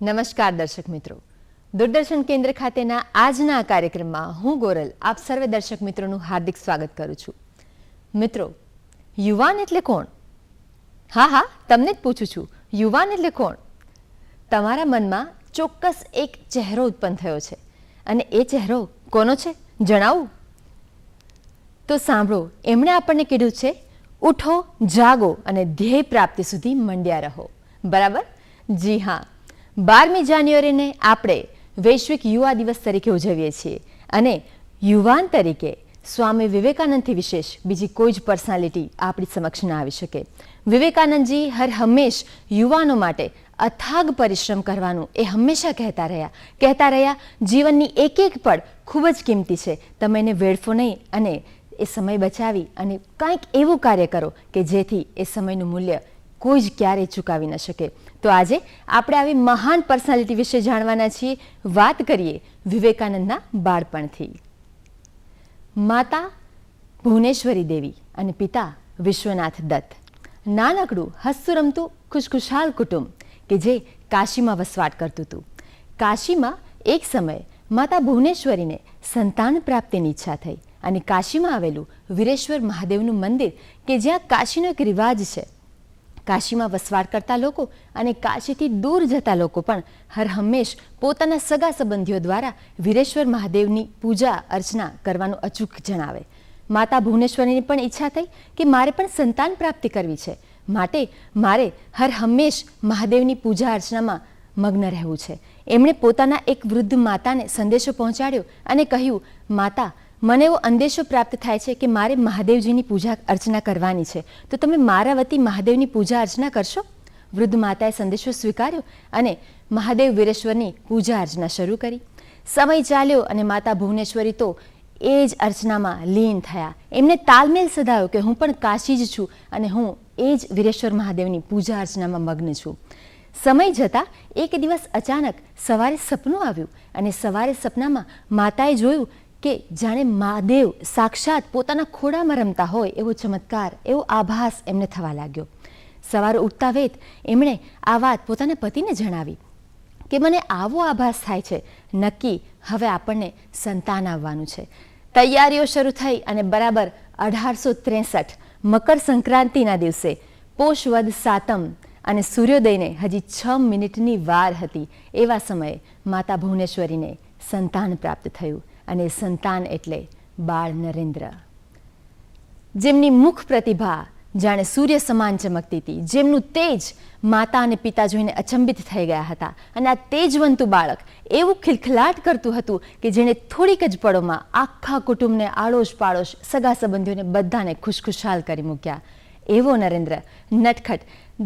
નમસ્કાર દર્શક મિત્રો, દૂરદર્શન કેન્દ્ર ખાતેના આજના કાર્યક્રમમાં હું ગોરલ આપ સર્વે દર્શક મિત્રોનું હાર્દિક સ્વાગત કરું છું. મિત્રો, યુવાન એટલે કોણ? હા, તમને જ પૂછું છું, યુવાન એટલે કોણ? તમારા મનમાં ચોક્કસ એક ચહેરો ઉત્પન્ન થયો છે અને એ ચહેરો કોનો છે જણાવું? તો સાંભળો, એમણે આપણને કીધું છે, ઉઠો, જાગો અને ધ્યેય પ્રાપ્તિ સુધી મંડ્યા રહો. બરાબર? જી હા, 12મી જાન્યુઆરીને આપણે વૈશ્વિક યુવા દિવસ તરીકે ઉજવીએ છીએ અને યુવાન તરીકે સ્વામી વિવેકાનંદથી વિશેષ બીજી કોઈ જ પર્સનાલિટી આપણી સમક્ષ ના આવી શકે. વિવેકાનંદજી હર હંમેશ યુવાનો માટે અથાગ પરિશ્રમ કરવાનું એ હંમેશા કહેતા રહ્યા જીવનની એક એક પળ ખૂબ જ કિંમતી છે, તમે એને વેડફો નહીં અને એ સમય બચાવી અને કંઈક એવું કાર્ય કરો કે જેથી એ સમયનું મૂલ્ય કોઈ જ ક્યારેય ચૂકાવી ન શકે. તો આજે આપણે આવી મહાન પર્સનાલિટી વિશે જાણવાના છીએ. વાત કરીએ વિવેકાનંદના બાળપણથી. માતા ભુવનેશ્વરી દેવી અને પિતા વિશ્વનાથ દત્ત. નાનકડું હસતું રમતું ખુશખુશાલ કુટુંબ કે જે કાશીમાં વસવાટ કરતું હતું. કાશીમાં એક સમયે માતા ભુવનેશ્વરીને સંતાન પ્રાપ્તિની ઈચ્છા થઈ અને કાશીમાં આવેલું વીરેશ્વર મહાદેવનું મંદિર કે જ્યાં કાશીનો એક રિવાજ છે, કાશીમાં વસવાટ કરતા લોકો અને કાશીથી દૂર જતા લોકો પણ હર હંમેશ પોતાના સગા સંબંધીઓ દ્વારા વીરેશ્વર મહાદેવની પૂજા અર્ચના કરવાનું અચૂક જણાવે. માતા ભુવનેશ્વરીની પણ ઈચ્છા થઈ કે મારે પણ સંતાન પ્રાપ્તિ કરવી છે, માટે મારે હર હંમેશ મહાદેવની પૂજા અર્ચનામાં મગ્ન રહેવું છે. એમણે પોતાના એક વૃદ્ધ માતાને સંદેશો પહોંચાડ્યો અને કહ્યું, માતા, મને એવો અંદેશો પ્રાપ્ત થાય છે કે મારે મહાદેવજીની પૂજા અર્ચના કરવાની છે, તો તમે મારા વતી મહાદેવની પૂજા અર્ચના કરશો? વૃદ્ધ માતાએ સંદેશો સ્વીકાર્યો અને મહાદેવ વીરેશ્વરની પૂજા અર્ચના શરૂ કરી. સમય ચાલ્યો અને માતા ભુવનેશ્વરી તો એ જ અર્ચનામાં લીન થયા. એમને તાલમેલ સધાયો કે હું પણ કાશી જ છું અને હું એ જ વીરેશ્વર મહાદેવની પૂજા અર્ચનામાં મગ્ન છું. સમય જતાં એક દિવસ અચાનક સવારે સપનું આવ્યું અને સવારે સપનામાં માતાએ જોયું કે જાણે મહાદેવ સાક્ષાત પોતાના ખોળામાં રમતા હોય એવો ચમત્કાર, એવો આભાસ એમને થવા લાગ્યો. સવારે ઉઠતા વેત એમણે આ વાત પોતાના પતિને જણાવી કે મને આવો આભાસ થાય છે, નક્કી હવે આપણને સંતાન આવવાનું છે. તૈયારીઓ શરૂ થઈ અને બરાબર 1863 મકર સંક્રાંતિના દિવસે પોષ વદ સાતમ અને સૂર્યોદયને હજી 6 મિનિટની વાર હતી એવા સમયે માતા ભુવનેશ્વરીને સંતાન પ્રાપ્ત થયું અને સંતાન એટલે બાળ નરેન્દ્ર, જેમની મુખ પ્રતિભા જાણે સૂર્ય સમાન ચમકતી હતી, જેમનું તેજ માતા અને પિતા જોઈને અચંબિત થઈ ગયા હતા અને આ તેજવંતું બાળક એવું ખિલખિલાટ કરતું હતું કે જેણે થોડીક જ પળોમાં આખા કુટુંબને આડોશ પાડોશ સગા સંબંધીઓને બધાને ખુશખુશાલ કરી મૂક્યા. એવો નરેન્દ્ર નટખટ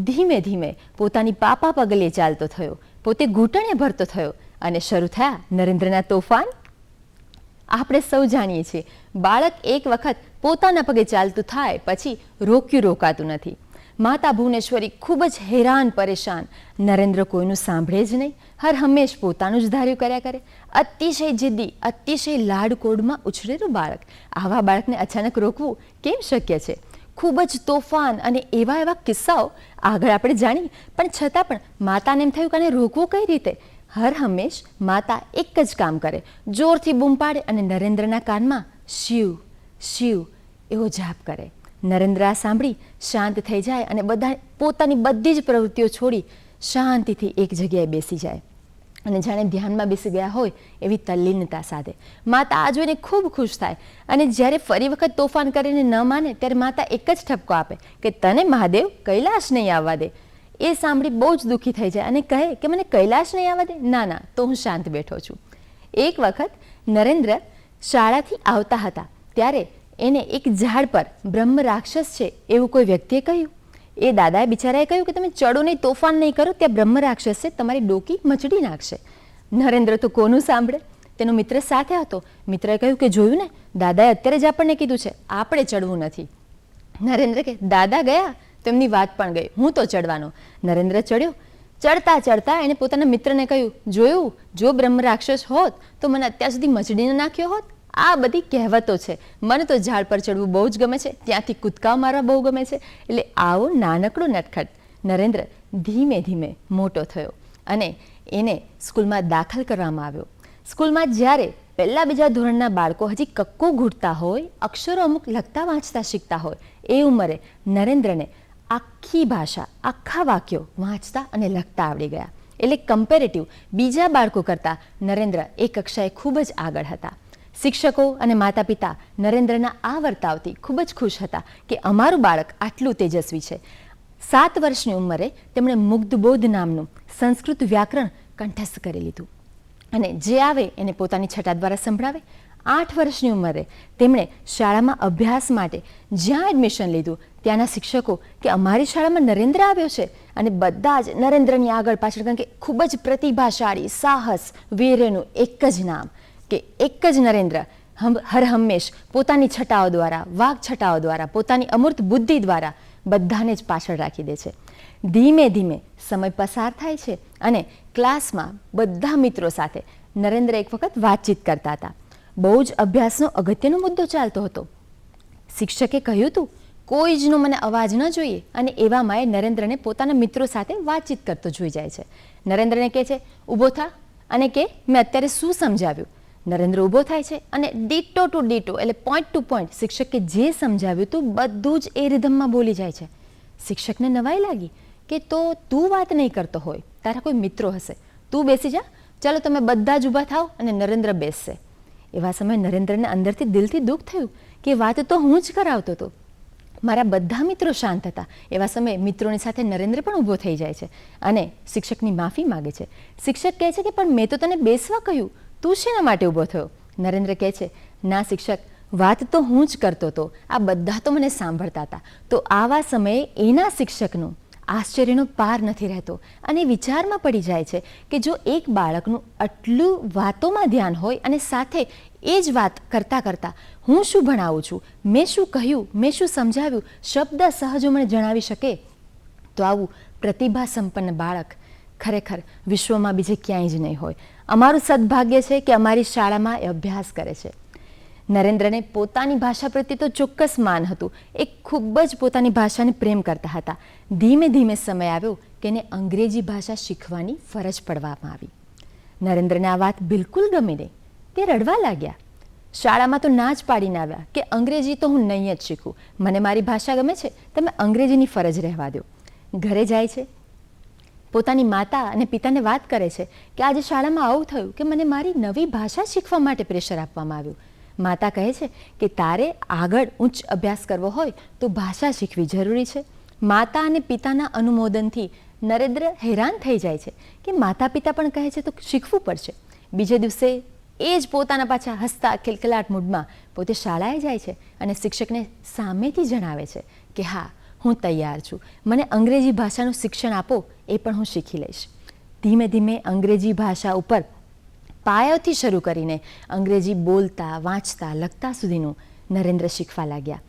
ધીમે ધીમે પોતાની પાપા પગલે ચાલતો થયો, પોતે ઘૂંટણે ભરતો થયો અને શરૂ થયા નરેન્દ્રના તોફાન. આપણે સૌ જાણીએ છીએ, બાળક એક વખત પોતાના પગે ચાલતું થાય પછી રોકાતું નથી. માતા ભુવનેશ્વરી ખૂબ જ હેરાન પરેશાન. નરેન્દ્ર કોઈનું સાંભળે જ નહીં, હર હંમેશ પોતાનું જ ધાર્યું કર્યા કરે. અતિશય જિદ્દી, અતિશય લાડકોડમાં ઉછરેલું બાળક. આવા બાળકને અચાનક રોકવું કેમ શક્ય છે? ખૂબ જ તોફાન અને એવા કિસ્સાઓ આગળ આપણે જાણીએ, પણ છતાં પણ માતાને એમ થયું કે આને રોકવું કઈ રીતે? હર હંમેશ માતા એક જ કામ કરે, જોરથી બૂમ પાડે અને નરેન્દ્રના કાનમાં શિવ શિવ એવો જાપ કરે. નરેન્દ્ર આ સાંભળી શાંત થઈ જાય અને બધા પોતાની બધી જ પ્રવૃત્તિઓ છોડી શાંતિથી એક જગ્યાએ બેસી જાય અને જાણે ધ્યાનમાં બેસી ગયા હોય એવી તલ્લીનતા સાથે. માતા આ જોઈને ખૂબ ખુશ થાય અને જ્યારે ફરી વખત તોફાન કરીને ન માને ત્યારે માતા એક જ ઠપકો આપે કે તને મહાદેવ કૈલાશ નહીં આવવા દે. એ સાંભળી બહુ જ દુઃખી થઈ જાય અને કહે કે મને કૈલાશ નહીં આવવા દે? ના, તો હું શાંત બેઠો છું. એક વખત નરેન્દ્ર શાળાથી આવતા હતા ત્યારે એને એક ઝાડ પર બ્રહ્મ રાક્ષસ છે એવું કોઈ વ્યક્તિએ કહ્યું. એ દાદાએ બિચારાએ કહ્યું કે તમે ચડો નહીં, તોફાન નહીં કરો, ત્યાં બ્રહ્મ રાક્ષસ છે, તમારી ડોકી મચડી નાખશે. નરેન્દ્ર તો કોનું સાંભળે? તેનો મિત્ર સાથે હતો. મિત્રએ કહ્યું કે જોયું ને, દાદાએ અત્યારે જ આપણને કીધું છે, આપણે ચડવું નથી. નરેન્દ્ર કે દાદા ગયા તો એમની વાત પણ ગઈ, હું તો ચડવાનો. નરેન્દ્ર ચડ્યો. ચડતા ચડતા એણે પોતાના મિત્રને કહ્યું, જોયું, જો બ્રહ્મ રાક્ષસ હોત તો મને અત્યાર સુધી મચડીને નાખ્યો હોત. આ બધી કહેવતો છે. મને તો ઝાડ પર ચડવું બહુ જ ગમે છે, ત્યાંથી કૂદકા મારવા બહુ ગમે છે. એટલે આવો નાનકડો નટખટ નરેન્દ્ર ધીમે ધીમે મોટો થયો અને એને સ્કૂલમાં દાખલ કરવામાં આવ્યો. સ્કૂલમાં જ્યારે પહેલા બીજા ધોરણના બાળકો હજી કક્કો ઘૂંટતા હોય, અક્ષરો અમુક લખતા વાંચતા શીખતા હોય, એ ઉંમરે નરેન્દ્રને આખી ભાષા, આખા વાક્યો વાંચતા અને લખતા આવડી ગયા. એટલે કમ્પેરેટિવ બીજા બાળકો કરતાં નરેન્દ્ર એ કક્ષાએ ખૂબ જ આગળ હતા. શિક્ષકો અને માતા પિતા નરેન્દ્રના આ વર્તાવથી ખૂબ જ ખુશ હતા કે અમારું બાળક આટલું તેજસ્વી છે. 7 વર્ષની ઉંમરે તેમણે મુગ્ધબોધ નામનું સંસ્કૃત વ્યાકરણ કંઠસ્થ કરી લીધું અને જે આવે એને પોતાની છટા દ્વારા સંભળાવે. 8 વર્ષની ઉંમરે તેમણે શાળામાં અભ્યાસ માટે જ્યાં એડમિશન લીધું ત્યાંના શિક્ષકો કે અમારી શાળામાં નરેન્દ્ર આવ્યો છે અને બધા જ નરેન્દ્રની આગળ પાછળ, કારણ કે ખૂબ જ પ્રતિભાશાળી, સાહસ, વીર્યનું એક જ નામ કે એક જ નરેન્દ્ર હર હંમેશ પોતાની છટાઓ દ્વારા, વાઘ છટાઓ દ્વારા, પોતાની અમૂર્ત બુદ્ધિ દ્વારા બધાને જ પાછળ રાખી દે છે. ધીમે ધીમે સમય પસાર થાય છે અને ક્લાસમાં બધા મિત્રો સાથે નરેન્દ્ર એક વખત વાતચીત કરતા હતા. બહુ જ અભ્યાસનો અગત્યનો મુદ્દો ચાલતો હતો. શિક્ષકે કહ્યું હતું કોઈ જનો મને અવાજ ન જોઈએ અને એવામાં એ નરેન્દ્રને પોતાના મિત્રો સાથે વાતચીત કરતો જોઈ જાય છે. નરેન્દ્રને કહે છે ઊભો થા અને કે મેં અત્યારે શું સમજાવ્યું. નરેન્દ્ર ઊભો થાય છે અને ડીટો ટુ ડીટો એટલે પોઈન્ટ ટુ પોઈન્ટ શિક્ષકે જે સમજાવ્યું હતું બધું જ એ રિધમમાં બોલી જાય છે. શિક્ષકને નવાઈ લાગી કે તો તું વાત નહીં કરતો હોય, તારા કોઈ મિત્રો હશે, તું બેસી જા, ચાલો તમે બધા જ ઊભા થાવ અને નરેન્દ્ર બેસશે. એવા સમયે નરેન્દ્રને અંદરથી દિલથી દુઃખ થયું કે વાત તો હું જ કરાવતો હતો, મારા બધા મિત્રો શાંત હતા. એવા સમયે મિત્રોની સાથે નરેન્દ્ર પણ ઊભો થઈ જાય છે અને શિક્ષકની માફી માગે છે. શિક્ષક કહે છે કે પણ મેં તો તને બેસવા કહ્યું, તું શેના માટે ઊભો થયો? નરેન્દ્ર કહે છે ના શિક્ષક, વાત તો હું જ કરતો હતો, આ બધા તો મને સાંભળતા હતા. તો આવા સમયે એના શિક્ષકનું આશ્ચર્યનો પાર નથી રહેતો અને વિચારમાં પડી જાય છે કે જો એક બાળકનું આટલું વાતોમાં ધ્યાન હોય અને સાથે એ જ વાત કરતાં કરતાં હું શું ભણાવું છું, મેં શું કહ્યું, મેં શું સમજાવ્યું, શબ્દ સહજો મને જણાવી શકે, તો આવું પ્રતિભા સંપન્ન બાળક ખરેખર વિશ્વમાં બીજે ક્યાંય જ નહીં હોય. અમારું સદભાગ્ય છે કે અમારી શાળામાં એ અભ્યાસ કરે છે. નરેન્દ્રને પોતાની ભાષા પ્રત્યે તો ચોક્કસ માન હતું. એ ખૂબ જ પોતાની ભાષાને પ્રેમ કરતા હતા. ધીમે ધીમે સમય આવ્યો કે એને અંગ્રેજી ભાષા શીખવાની ફરજ પડવામાં આવી. નરેન્દ્રને આ વાત બિલકુલ ગમી નહીં. તે રડવા લાગ્યા. શાળામાં તો ના જ પાડીને આવ્યા કે અંગ્રેજી તો હું નહીં જ શીખું, મને મારી ભાષા ગમે છે, તમે અંગ્રેજીની ફરજ રહેવા દો. ઘરે જાય છે, પોતાની માતા અને પિતાને વાત કરે છે કે આજે શાળામાં આવું થયું કે મને મારી નવી ભાષા શીખવા માટે પ્રેશર આપવામાં આવ્યું. માતા કહે છે કે તારે આગળ ઉચ્ચ અભ્યાસ કરવો હોય તો ભાષા શીખવી જરૂરી છે. માતા અને પિતાના અનુમોદનથી નરેન્દ્ર હેરાન થઈ જાય છે કે માતા પિતા પણ કહે છે તો શીખવું પડશે. બીજે દિવસે એ જ પોતાના પાછા હસતા ખિલખિલાટ મૂડમાં પોતે શાળાએ જાય છે અને શિક્ષકને સામેથી જણાવે છે કે હા હું તૈયાર છું, મને અંગ્રેજી ભાષાનું શિક્ષણ આપો, એ પણ હું શીખી લઈશ. ધીમે ધીમે અંગ્રેજી ભાષા ઉપર પાયાથી શરૂ કરીને અંગ્રેજી બોલતા, વાંચતા, લખતા સુધીનું નરેન્દ્ર શીખવા લાગ્યા.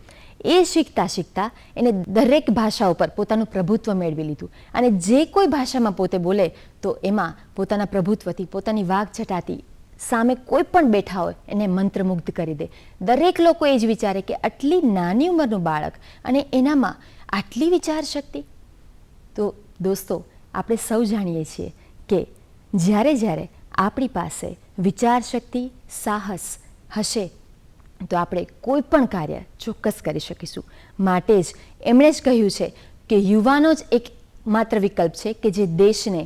એ શીખતા શીખતા એને દરેક ભાષા ઉપર પોતાનું પ્રભુત્વ મેળવી લીધું અને જે કોઈ ભાષામાં પોતે બોલે તો એમાં પોતાના પ્રભુત્વથી, પોતાની વાગછટાથી સામે કોઈ પણ બેઠા હોય એને મંત્રમુગ્ધ કરી દે. દરેક લોકો એ જ વિચારે કે આટલી નાની ઉંમરનું બાળક અને એનામાં આટલી વિચાર શક્તિ. તો દોસ્તો, આપણે સૌ જાણીએ છીએ કે જ્યારે જ્યારે આપણી પાસે વિચાર શક્તિ, સાહસ હશે તો આપણે કોઈ પણ કાર્ય ચોક્કસ કરી શકીશું. માટે જ એમણે જ કહ્યું છે કે યુવાનો જ એક માત્ર વિકલ્પ છે કે જે દેશને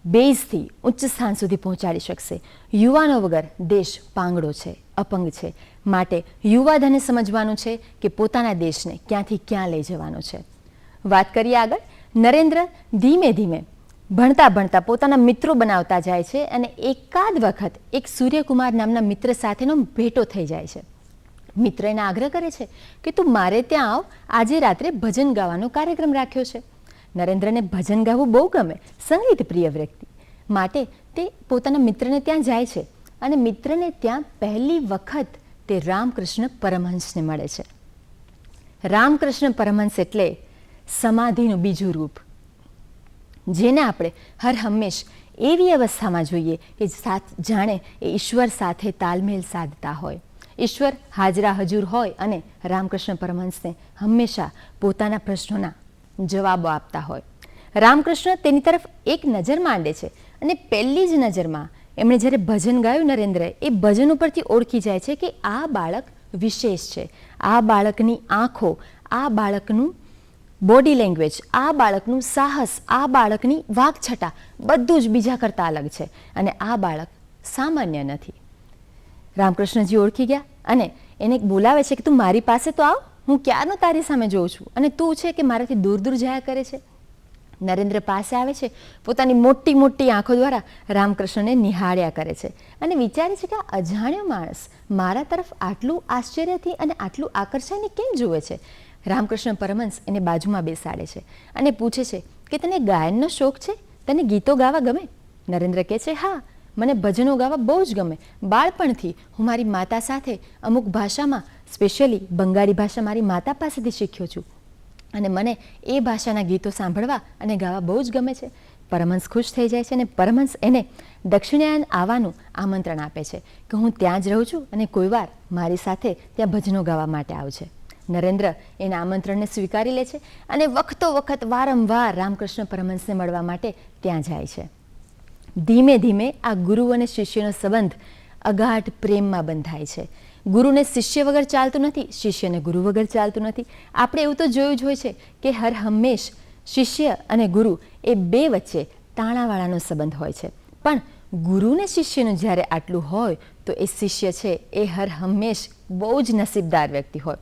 બેઝથી ઉચ્ચ સ્થાન સુધી પહોંચાડી શકશે. યુવાનો વગર દેશ પાંગડો છે, અપંગ છે. માટે યુવાધને સમજવાનું છે કે પોતાના દેશને ક્યાંથી ક્યાં લઈ જવાનો છે. વાત કરીએ આગળ. નરેન્દ્ર ધીમે ધીમે ભણતા ભણતા પોતાના મિત્રો બનાવતા જાય છે અને એકાદ વખત એક સૂર્યકુમાર નામના મિત્ર સાથેનો ભેટો થઈ જાય છે. મિત્ર એને આગ્રહ કરે છે કે તું મારે ત્યાં આવ, આજે રાત્રે ભજન ગાવાનો કાર્યક્રમ રાખ્યો છે. નરેન્દ્રને ભજન ગાવું બહુ ગમે, સંગીત પ્રિય વ્યક્તિ. માટે તે પોતાના મિત્રને ત્યાં જાય છે અને મિત્રને ત્યાં પહેલી વખત તે રામકૃષ્ણ પરમહંસને મળે છે. રામકૃષ્ણ પરમહંસ એટલે સમાધિનું બીજું રૂપ, જેને આપણે હર હંમેશ એવી અવસ્થામાં જોઈએ કે જાણે એ ઈશ્વર સાથે તાલમેલ સાધતા હોય, ઈશ્વર હાજરા હજુર હોય અને રામકૃષ્ણ પરમહંસને હંમેશા પોતાના પ્રશ્નોના જવાબો આપતા હોય. રામકૃષ્ણ તેની તરફ એક નજર માંડે છે અને પહેલી જ નજરમાં એમણે જ્યારે ભજન ગાયું નરેન્દ્રએ, એ ભજન ઉપરથી ઓળખી જાય છે કે આ બાળક વિશેષ છે. આ બાળકની આંખો, આ બાળકનું બોડી લેંગ્વેજ, આ બાળકનું સાહસ, આ બાળકની વાકછટા બધું જ બીજા કરતાં અલગ છે અને આ બાળક સામાન્ય નથી. રામકૃષ્ણજી ઓળખી ગયા અને એને બોલાવે છે કે તું મારી પાસે તો આવ, હું ક્યારનો તારી સામે જોઉં છું અને તું છે કે મારાથી દૂર દૂર જાયા કરે છે. નરેન્દ્ર પાસે આવે છે, પોતાની મોટી મોટી આંખો દ્વારા રામકૃષ્ણને નિહાળ્યા કરે છે અને વિચારે છે કે આ અજાણ્યો માણસ મારા તરફ આટલું આશ્ચર્યથી અને આટલું આકર્ષાઈને કેમ જુએ છે. રામકૃષ્ણ પરમહંસ એને બાજુમાં બેસાડે છે અને પૂછે છે કે તને ગાયનનો શોખ છે, તને ગીતો ગાવા ગમે? નરેન્દ્ર કહે છે હા, મને ભજનો ગાવા બહુ જ ગમે. બાળપણથી હું મારી માતા સાથે અમુક ભાષામાં, સ્પેશિયલી બંગાળી ભાષા મારી માતા પાસેથી શીખ્યો છું અને મને એ ભાષાના ગીતો સાંભળવા અને ગાવા બહુ જ ગમે છે. પરમહંસ ખુશ થઈ જાય છે અને પરમહંસ એને દક્ષિણાયન આવવાનું આમંત્રણ આપે છે કે હું ત્યાં જ રહું છું અને કોઈ વાર મારી સાથે ત્યાં ભજનો ગાવા માટે આવજે. નરેન્દ્ર એના આમંત્રણને સ્વીકારી લે છે અને વખતો વખત વારંવાર રામકૃષ્ણ પરમહંસને મળવા માટે ત્યાં જાય છે. ધીમે ધીમે આ ગુરુ અને શિષ્યનો સંબંધ અગાઢ પ્રેમમાં બંધાય છે. ગુરુને શિષ્ય વગર ચાલતું નથી, શિષ્યને ગુરુ વગર ચાલતું નથી. આપણે એવું તો જોયું જ હોય છે કે હર હંમેશ શિષ્ય અને ગુરુ એ બે વચ્ચે તાણાવાળાનો સંબંધ હોય છે. પણ ગુરુને શિષ્યનું જ્યારે આટલું હોય તો એ શિષ્ય છે એ હર હંમેશ બહુ જ નસીબદાર વ્યક્તિ હોય.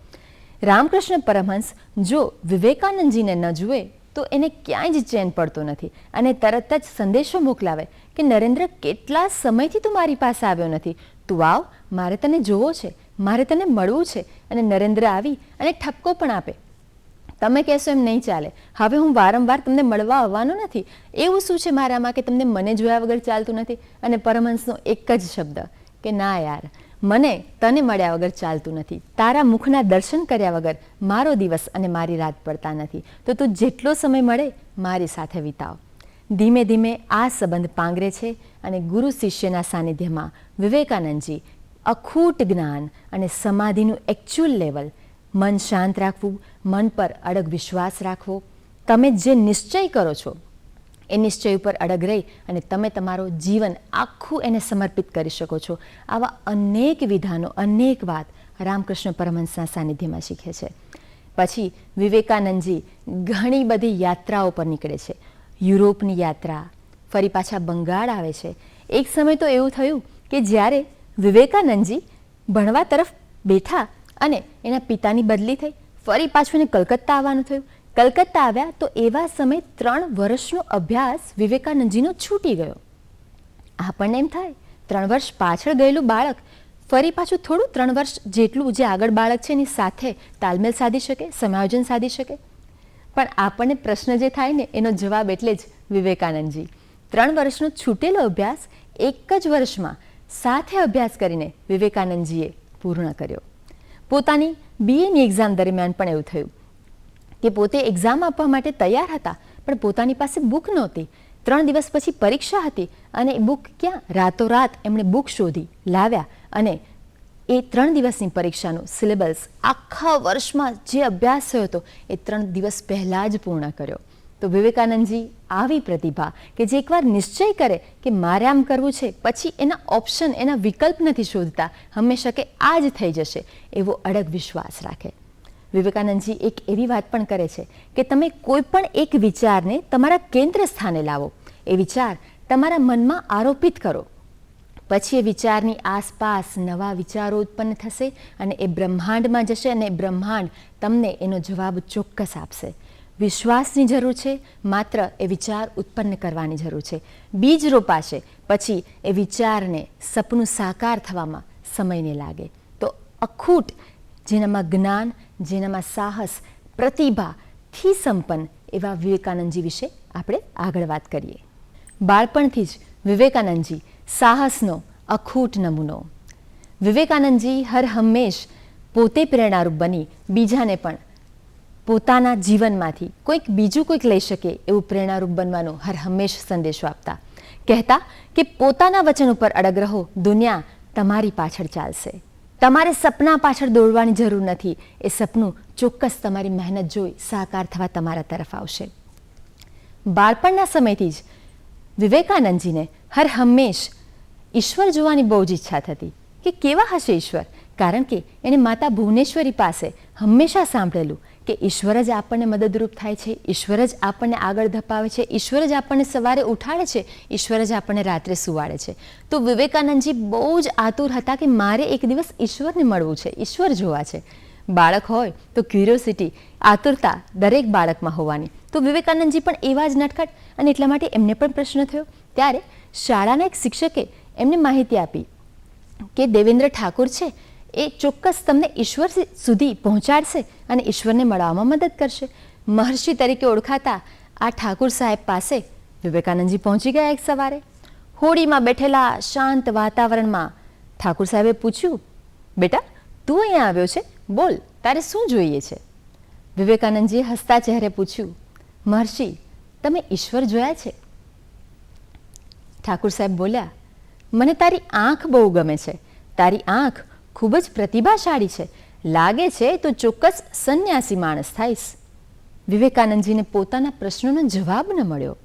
રામકૃષ્ણ પરમહંસ જો વિવેકાનંદજીને ન જુએ તો એને ક્યાંય જ ચેન પડતો નથી અને તરત જ સંદેશો મોકલાવે કે નરેન્દ્ર, કેટલા સમયથી તું મારી પાસે આવ્યો નથી, તું આવ, મારે તને જોવો છે, મારે તને મળવું છે. અને નરેન્દ્ર આવી અને ઠપકો પણ આપે. તમે કહેશો એમ નહીં ચાલે, હવે હું વારંવાર તમને મળવા આવવાનો નથી, એવું શું છે મારામાં કે તમને મને જોયા વગર ચાલતું નથી? અને પરમહંસનો એક જ શબ્દ કે ના યાર, મને તને મળ્યા વગર ચાલતું નથી, તારા મુખના દર્શન કર્યા વગર મારો દિવસ અને મારી રાત પડતા નથી, તો તું જેટલો સમય મળે મારી સાથે વિતાવ. ધીમે ધીમે આ સંબંધ પાંગરે છે અને ગુરુ શિષ્યના સાનિધ્યમાં વિવેકાનંદજી અખૂટ જ્ઞાન અને સમાધિનું એકચ્યુઅલ લેવલ, મન શાંત રાખવું, મન પર અડગ વિશ્વાસ રાખવો, તમે જે નિશ્ચય કરો છો એ નિશ્ચય ઉપર અડગ રહી અને તમે તમારો જીવન આખું એને સમર્પિત કરી શકો છો. આવા અનેક વિધાનો, અનેક વાત રામકૃષ્ણ પરમહંસના સાનિધ્યમાં શીખે છે. પછી વિવેકાનંદજી ઘણી બધી યાત્રાઓ પર નીકળે છે. યુરોપની યાત્રા, ફરી પાછા બંગાળ આવે છે. એક સમય તો એવું થયું કે જ્યારે વિવેકાનંદજી ભણવા તરફ બેઠા અને એના પિતાની બદલી થઈ, ફરી પાછું એને કલકત્તા આવવાનું થયું. કલકત્તા આવ્યા તો એવા સમય 3 વર્ષનો અભ્યાસ વિવેકાનંદજીનો છૂટી ગયો. આપણને એમ થાય 3 વર્ષ પાછળ ગયેલું બાળક ફરી પાછું થોડું 3 વર્ષ જેટલું જે આગળ બાળક છે એની સાથે તાલમેલ સાધી શકે, સમાયોજન સાધી શકે? પણ આપણને પ્રશ્ન જે થાય ને એનો જવાબ એટલે જ વિવેકાનંદજી. 3 વર્ષનો છૂટેલો અભ્યાસ એક જ વર્ષમાં સાથે અભ્યાસ કરીને વિવેકાનંદજીએ પૂર્ણ કર્યો. પોતાની BAની એક્ઝામ દરમિયાન પણ એવું થયું કે પોતે એક્ઝામ આપવા માટે તૈયાર હતા પણ પોતાની પાસે બુક નહોતી. 3 દિવસ પછી પરીક્ષા હતી અને એ બુક ક્યાં? રાતોરાત એમણે બુક શોધી લાવ્યા અને એ 3 દિવસની પરીક્ષાનું સિલેબસ આખા વર્ષમાં જે અભ્યાસ થયો હતો એ 3 દિવસ પહેલાં જ પૂર્ણ કર્યો. તો વિવેકાનંદજી આવી પ્રતિભા કે જે એકવાર નિશ્ચય કરે કે મારે આમ કરવું છે, પછી એના ઓપ્શન, એના વિકલ્પ નથી શોધતા, હંમેશા કે આ જ થઈ જશે એવો અડગ વિશ્વાસ રાખે. વિવેકાનંદજી એક એવી વાત પણ કરે છે કે તમે કોઈ પણ એક વિચારને તમારા કેન્દ્ર સ્થાને લાવો, એ વિચાર તમારા મનમાં આરોપિત કરો, પછી એ વિચારની આસપાસ નવા વિચારો ઉત્પન્ન થશે અને એ બ્રહ્માંડમાં જશે અને બ્રહ્માંડ તમને એનો જવાબ ચોક્કસ આપશે. વિશ્વાસની જરૂર છે, માત્ર એ વિચાર ઉત્પન્ન કરવાની જરૂર છે. બીજ રોપાશે, પછી એ વિચારને સપનું સાકાર થવામાં સમયને લાગે. તો અખૂટ, જેનામાં જ્ઞાન, જેનામાં સાહસ, પ્રતિભાથી સંપન્ન એવા વિવેકાનંદજી વિશે આપણે આગળ વાત કરીએ. બાળપણથી જ વિવેકાનંદજી સાહસનો અખૂટ નમૂનો. વિવેકાનંદજી હર હંમેશ પોતે પ્રેરણારૂપ બની બીજાને પણ પોતાના જીવનમાંથી કોઈક લઈ શકે એવું પ્રેરણારૂપ બનવાનો હર હંમેશ સંદેશો આપતા. કહેતા કે પોતાના વચન ઉપર અડગ રહો, દુનિયા તમારી પાછળ ચાલશે. તમારે સપના પાછળ દોડવાની જરૂર નથી, એ સપનું ચોક્કસ તમારી મહેનત જોઈ સાકાર થવા તમારા તરફ આવશે. બાળપણના સમયથી જ વિવેકાનંદજીને હર હંમેશ ઈશ્વર જોવાની બહુ જ ઈચ્છા થતી કે કેવા હશે ઈશ્વર, કારણ કે એણે માતા ભુવનેશ્વરી પાસે હંમેશા સાંભળેલું કે ઈશ્વર જ આપણને મદદરૂપ થાય છે, ઈશ્વર જ આપણને આગળ ધપાવે છે, ઈશ્વર જ આપણને સવારે ઉઠાડે છે, ઈશ્વર જ આપણને રાત્રે સુવાડે છે. તો વિવેકાનંદજી બહુ જ આતુર હતા કે મારે એક દિવસ ઈશ્વરને મળવું છે, ઈશ્વર જોવા છે. બાળક હોય તો ક્યુરિયોસિટી, આતુરતા દરેક બાળકમાં હોવાની. તો વિવેકાનંદજી પણ એવા જ નટખટ, અને એટલા માટે એમને પણ પ્રશ્ન થયો. ત્યારે શાળાના એક શિક્ષકે એમને માહિતી આપી કે દેવેન્દ્ર ઠાકુર છે એ ચોક્કસ તમને ઈશ્વર સુધી પહોંચાડશે અને ઈશ્વરને મળવામાં મદદ કરશે. મહર્ષિ તરીકે ઓળખાતા આ ઠાકુર સાહેબ પાસે વિવેકાનંદજી પહોંચી ગયા એક સવારે. હોડીમાં બેઠેલા શાંત વાતાવરણમાં ઠાકુર સાહેબે પૂછ્યું, બેટા તું અહીંયા આવ્યો છે, બોલ તારે શું જોઈએ છે? વિવેકાનંદજીએ હસતા ચહેરે પૂછ્યું, મહર્ષિ તમે ઈશ્વર જોયા છે? ઠાકુર સાહેબ બોલ્યા, મને તારી આંખ બહુ ગમે છે, તારી આંખ ખૂબ જ પ્રતિભાશાળી છે, લાગે છે તો ચોક્કસ સંન્યાસી માણસ થાઈશ. વિવેકાનંદજીને પોતાના પ્રશ્નોનો જવાબ ન મળ્યો.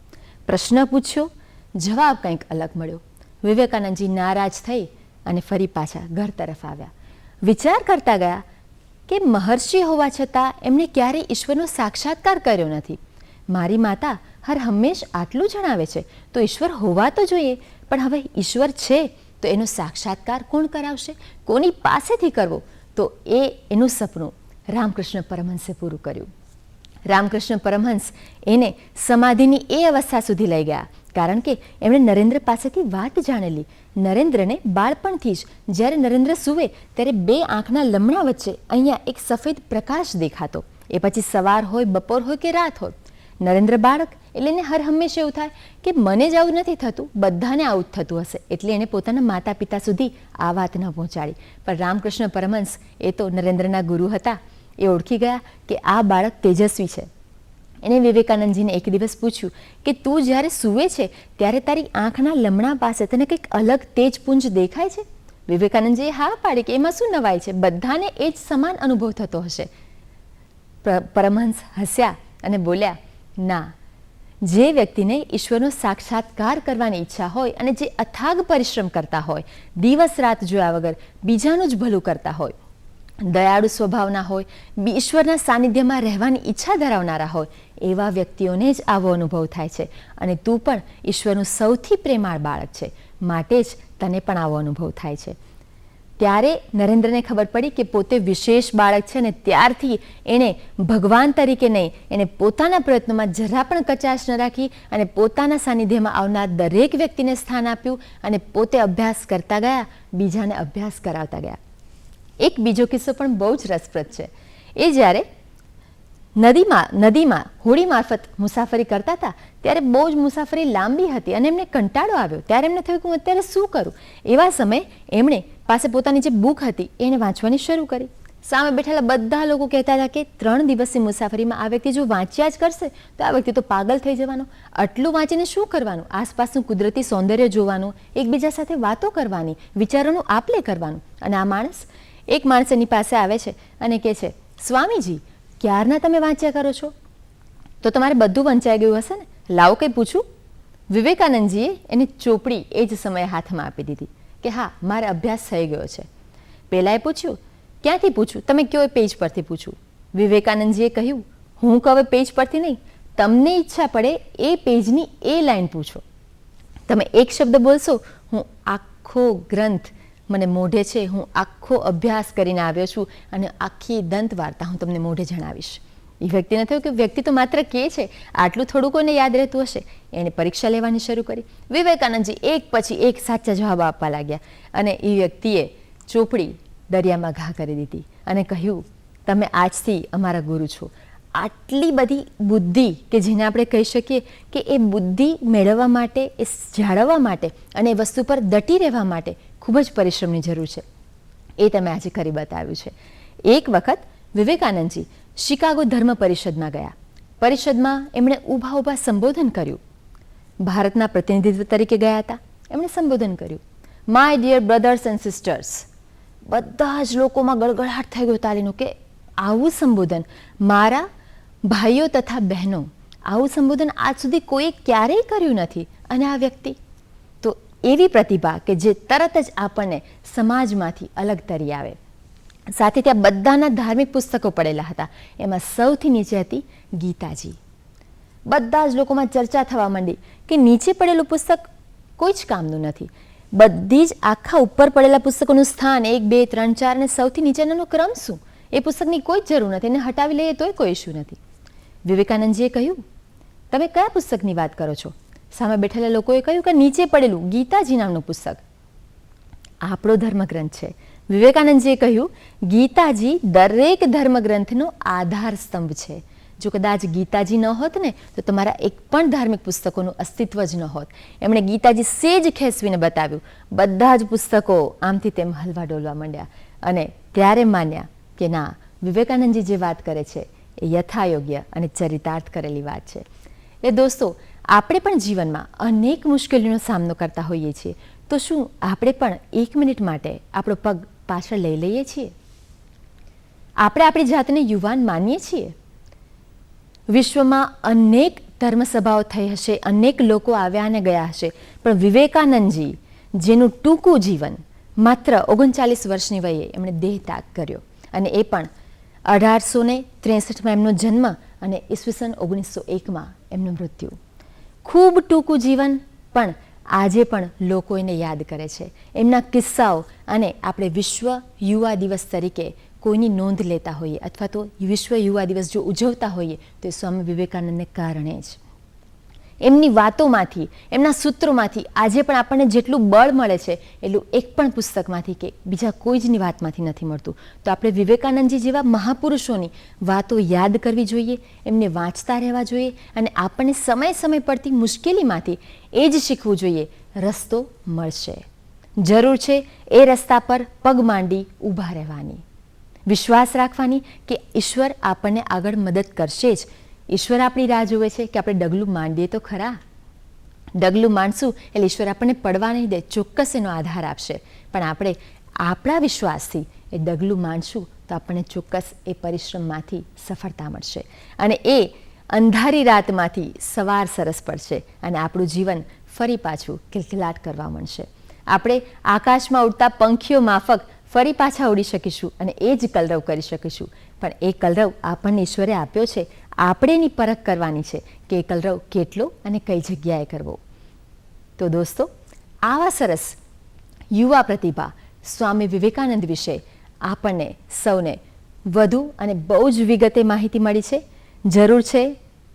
પ્રશ્ન પૂછ્યો, જવાબ કંઈક અલગ મળ્યો. વિવેકાનંદજી નારાજ થઈ અને ફરી પાછા ઘર તરફ આવ્યા. વિચાર કરતા ગયા કે મહર્ષિ હોવા છતાં એમણે ક્યારેય ઈશ્વરનો સાક્ષાત્કાર કર્યો નથી. મારી માતા હર હંમેશ આટલું જણાવે છે તો ઈશ્વર હોવા તો જોઈએ, પણ હવે ઈશ્વર છે તો એનો સાક્ષાત્કાર કોણ કરાવશે, કોની પાસેથી કરવો? તો એનું સપનું રામકૃષ્ણ પરમહંસે પૂરું કર્યું. રામકૃષ્ણ પરમહંસ એને સમાધિની એ અવસ્થા સુધી લઈ ગયા, કારણ કે એમણે નરેન્દ્ર પાસેથી વાત જાણેલી. નરેન્દ્રને બાળપણથી જ જ્યારે નરેન્દ્ર સૂવે ત્યારે બે આંખના લમણા વચ્ચે અહીંયા એક સફેદ પ્રકાશ દેખાતો. એ પછી સવાર હોય, બપોર હોય કે રાત હોય, નરેન્દ્ર બાળક એટલે એને હર હંમેશા એવું થાય કે મને જ આવું નથી થતું, બધાને આવું જ થતું હશે, એટલે એને પોતાના માતા પિતા સુધી આ વાત ન પહોંચાડી. પણ રામકૃષ્ણ પરમહંસ એ તો નરેન્દ્રના ગુરુ હતા, એ ઓળખી ગયા કે આ બાળક તેજસ્વી છે. એને વિવેકાનંદજીને એક દિવસ પૂછ્યું કે તું જ્યારે સૂવે છે ત્યારે તારી આંખના લમણા પાસે તને કંઈક અલગ તેજપુંજ દેખાય છે? વિવેકાનંદજીએ હા પાડી કે એમાં શું નવાઈ છે, બધાને એ જ સમાન અનુભવ થતો હશે. પરમહંસ હસ્યા અને બોલ્યા, ના, જે વ્યક્તિને ઈશ્વરનો સાક્ષાત્કાર કરવાની ઈચ્છા હોય અને જે અથાગ પરિશ્રમ કરતા હોય, દિવસ રાત જોયા વગર બીજાનું જ ભલું કરતા હોય, દયાળુ સ્વભાવના હોય, ઈશ્વરના સાનિધ્યમાં રહેવાની ઈચ્છા ધરાવનારા હોય, એવા વ્યક્તિઓને જ આવો અનુભવ થાય છે. અને તું પણ ઈશ્વરનું સૌથી પ્રેમાળ બાળક છે, માટે જ તને પણ આવો અનુભવ થાય છે. ત્યારે નરેન્દ્રને ખબર પડી કે પોતે વિશેષ બાળક છે, અને ત્યારથી એણે ભગવાન તરીકે નહીં, એને પોતાના પ્રયત્નોમાં જરા પણ કચાશ ન રાખી અને પોતાના સાનિધ્યમાં આવનાર દરેક વ્યક્તિને સ્થાન આપ્યું અને પોતે અભ્યાસ કરતા ગયા, બીજાને અભ્યાસ કરાવતા ગયા. એક બીજો કિસ્સો પણ બહુ જ રસપ્રદ છે. એ જ્યારે નદીમાં હોડી મારફત મુસાફરી કરતા હતા ત્યારે બહુ જ મુસાફરી લાંબી હતી અને એમને કંટાળો આવ્યો. ત્યારે એમને થયું કે હું અત્યારે શું કરું? એવા સમયે એમણે પાસે પોતાની જે બુક હતી એને વાંચવાની શરૂ કરી. સામે બેઠેલા બધા લોકો કહેતા હતા કે 3 દિવસની મુસાફરીમાં આ વ્યક્તિ જો વાંચ્યા જ કરશે તો આ વ્યક્તિ તો પાગલ થઈ જવાનો, આટલું વાંચીને શું કરવાનું? આસપાસનું કુદરતી સૌંદર્ય જોવાનું, એકબીજા સાથે વાતો કરવાની, વિચારોનું આપ-લે કરવાનું. અને આ એક માણસ એની પાસે આવે છે અને કહે છે, સ્વામીજી ક્યારના તમે વાંચ્યા કરો છો? તો તમારે બધું વંચાઈ ગયું હશે ને, લાવો કંઈ પૂછું? વિવેકાનંદજીએ એની ચોપડી એ જ સમયે હાથમાં આપી દીધી કે હા, મારે અભ્યાસ થઈ ગયો છે. પહેલાં એ પૂછ્યું, ક્યાંથી પૂછું? તમે કયો પેજ પરથી પૂછું? વિવેકાનંદજીએ કહ્યું, હું કહું પેજ પરથી નહીં, તમને ઈચ્છા પડે એ પેજની એ લાઈન પૂછો. તમે એક શબ્દ બોલશો, હું આખો ગ્રંથ મને મોઢે છે, હું આખો અભ્યાસ કરીને આવ્યો છું અને આખી દંત વાર્તા હું તમને મોઢે જણાવીશ. એ વ્યક્તિને થયું કે વ્યક્તિ તો માત્ર કહે છે, આટલું થોડું કોઈને યાદ રહેતું હશે. એણે પરીક્ષા લેવાની શરૂ કરી. વિવેકાનંદજી એક પછી એક સાચા જવાબ આપવા લાગ્યા અને એ વ્યક્તિએ ચોપડી દરિયામાં ઘા કરી દીધી અને કહ્યું, તમે આજથી અમારા ગુરુ છો. આટલી બધી બુદ્ધિ કે જેને આપણે કહી શકીએ કે એ બુદ્ધિ મેળવવા માટે, એ જાળવવા માટે અને એ વસ્તુ પર ડટી રહેવા માટે ખૂબ જ પરિશ્રમની જરૂર છે. એ તમે આજે કરી બતાવ્યું છે. એક વખત વિવેકાનંદજી શિકાગો ધર્મ પરિષદમાં ગયા. પરિષદમાં એમણે ઊભા સંબોધન કર્યું. ભારતના પ્રતિનિધિત્વ તરીકે ગયા હતા. એમણે સંબોધન કર્યું, my dear brothers and sisters. બધા જ લોકોમાં ગળગળાટ થઈ ગયો તાલીનો કે આવું સંબોધન મારા ભાઈઓ તથા બહેનો, આવું સંબોધન આજ સુધી કોઈએ ક્યારેય કર્યું નથી. અને આ વ્યક્તિ તો એવી પ્રતિભા કે જે તરત જ આપણને સમાજમાંથી અલગ તરી આવે. સાથે ત્યાં બધાના ધાર્મિક પુસ્તકો પડેલા હતા. એમાં સૌથી નીચે હતી ગીતાજી. બધા જ લોકોમાં ચર્ચા થવા માંડી કે નીચે પડેલું પુસ્તક કોઈ જ કામનું નથી. બધી જ આખા ઉપર પડેલા પુસ્તકોનું સ્થાન 1, 2, 3, 4 અને સૌથી નીચેનાનો ક્રમ શું? એ પુસ્તકની કોઈ જ જરૂર નથી. એને હટાવી લઈએ તોય કોઈ ઇશ્યુ નથી. વિવેકાનંદજીએ કહ્યું, તમે કયા પુસ્તકની વાત કરો છો? સામે બેઠેલા લોકોએ કહ્યું કે નીચે પડેલું ગીતાજી નામનું પુસ્તક આપણો ધર્મગ્રંથ છે. વિવેકાનંદજીએ કહ્યું, ગીતાજી દરેક ધર્મગ્રંથનો આધાર સ્તંભ છે. જો કદાચ ગીતાજી ન હોત ને તો તમારા એક પણ ધાર્મિક પુસ્તકોનું અસ્તિત્વ જ ન હોત. એમણે ગીતાજી સેજ ખેંચવીને બતાવ્યું. બધા જ પુસ્તકો આમથી તેમ હલવા ડોલવા માંડ્યા અને ત્યારે માન્યા કે ના, વિવેકાનંદજી જે વાત કરે છે એ યથાયોગ્ય અને ચરિતાર્થ કરેલી વાત છે. એ દોસ્તો, આપણે પણ જીવનમાં અનેક મુશ્કેલીઓનો સામનો કરતા હોઈએ છીએ. તો શું આપણે પણ 1 મિનિટ માટે આપણો પગ પાછળ લઈ લઈએ છીએ? આપણે આપણી જાતને યુવાન માનીએ છીએ? વિશ્વમાં અનેક ધર્મસભાઓ થઈ હશે, અનેક લોકો આવ્યા અને ગયા હશે, પણ વિવેકાનંદજી જેનું ટૂંકું જીવન માત્ર 39 વર્ષની વયે એમણે દેહત્યાગ કર્યો અને એ પણ 1863માં એમનો જન્મ અને ઈસવીસન 1901માં એમનું મૃત્યુ. ખૂબ ટૂંકું જીવન, પણ આજે પણ લોકો એને યાદ કરે છે. એમના કિસ્સાઓ અને આપણે વિશ્વ યુવા દિવસ તરીકે કોઈની નોંધ લેતા હોઈએ અથવા તો વિશ્વ યુવા દિવસ જો ઉજવતા હોઈએ તો એ સ્વામી વિવેકાનંદને કારણે જ. એમની વાતોમાંથી, એમના સૂત્રોમાંથી આજે પણ આપણને જેટલું બળ મળે છે એટલું એક પણ પુસ્તકમાંથી કે બીજા કોઈ જની વાતમાંથી નથી મળતું. તો આપણે વિવેકાનંદજી જેવા મહાપુરુષોની વાતો યાદ કરવી જોઈએ, એમને વાંચતા રહેવા જોઈએ અને આપણને સમય સમય પડતી મુશ્કેલીમાંથી એ જ શીખવું જોઈએ, રસ્તો મળશે. જરૂર છે એ રસ્તા પર પગ માંડી ઊભા રહેવાની, વિશ્વાસ રાખવાની કે ઈશ્વર આપણને આગળ મદદ કરશે જ. ઈશ્વર આપણી રાહ જોવે છે કે આપણે ડગલું માંડીએ તો ખરા. ડગલું માંડશું એટલે ઈશ્વર આપણને પડવા નહીં દે, ચોક્કસ એનો આધાર આપશે. પણ આપણે આપણા વિશ્વાસથી એ ડગલું માંડશું તો આપણને ચોક્કસ એ પરિશ્રમમાંથી સફળતા મળશે અને એ અંધારી રાતમાંથી સવાર સરસ પડશે અને આપણું જીવન ફરી પાછું કિલકિલાટ કરવા માંડશે. આપણે આકાશમાં ઉડતા પંખીઓ માફક ફરી પાછા ઉડી શકીશું અને એ જ કલરવ કરી શકીશું. પણ એ કલરવ આપણને ઈશ્વરે આપ્યો છે, આપણે એની પરખ કરવાની છે કે એ કલરવ કેટલો અને કઈ જગ્યાએ કરવો. તો દોસ્તો, આવા સરસ યુવા પ્રતિભા સ્વામી વિવેકાનંદ વિશે આપણને સૌને વધુ અને બહુ જ વિગતે માહિતી મળી છે. જરૂર છે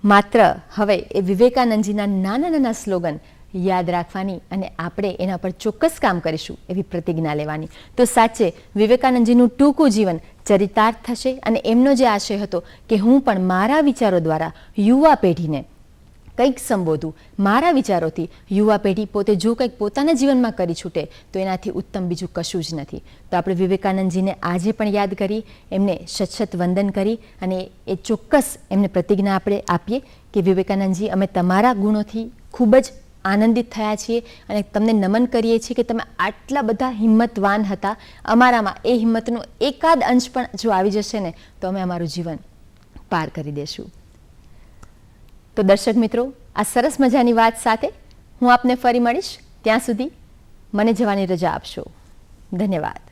માત્ર હવે એ વિવેકાનંદજીના નાના નાના સ્લોગન યાદ રાખવાની અને આપણે એના પર ચોક્કસ કામ કરીશું એવી પ્રતિજ્ઞા લેવાની. તો સાચે વિવેકાનંદજીનું ટૂંકું જીવન ચરિતાર્થ થશે અને એમનો જે આશય હતો કે હું પણ મારા વિચારો દ્વારા યુવા પેઢીને કંઈક સંબોધું, મારા વિચારોથી યુવા પેઢી પોતે જો કંઈક પોતાના જીવનમાં કરી છૂટે તો એનાથી ઉત્તમ બીજું કશું જ નથી. તો આપણે વિવેકાનંદજીને આજે પણ યાદ કરી, એમને શત વંદન કરી અને એ ચોક્કસ એમને પ્રતિજ્ઞા આપણે આપીએ કે વિવેકાનંદજી, અમે તમારા ગુણોથી ખૂબ જ આનંદિત થયા છીએ અને તમને નમન કરીએ છીએ કે તમે આટલા બધા હિંમતવાન હતા. અમારામાં એ હિંમતનો એકાદ અંશ પણ જો આવી જશે ને તો અમે અમારું જીવન પાર કરી દેશું. તો દર્શક મિત્રો, આ સરસ મજાની વાત સાથે હું આપને ફરી મળીશ. ત્યાં સુધી મને જવાની રજા આપશો. ધન્યવાદ.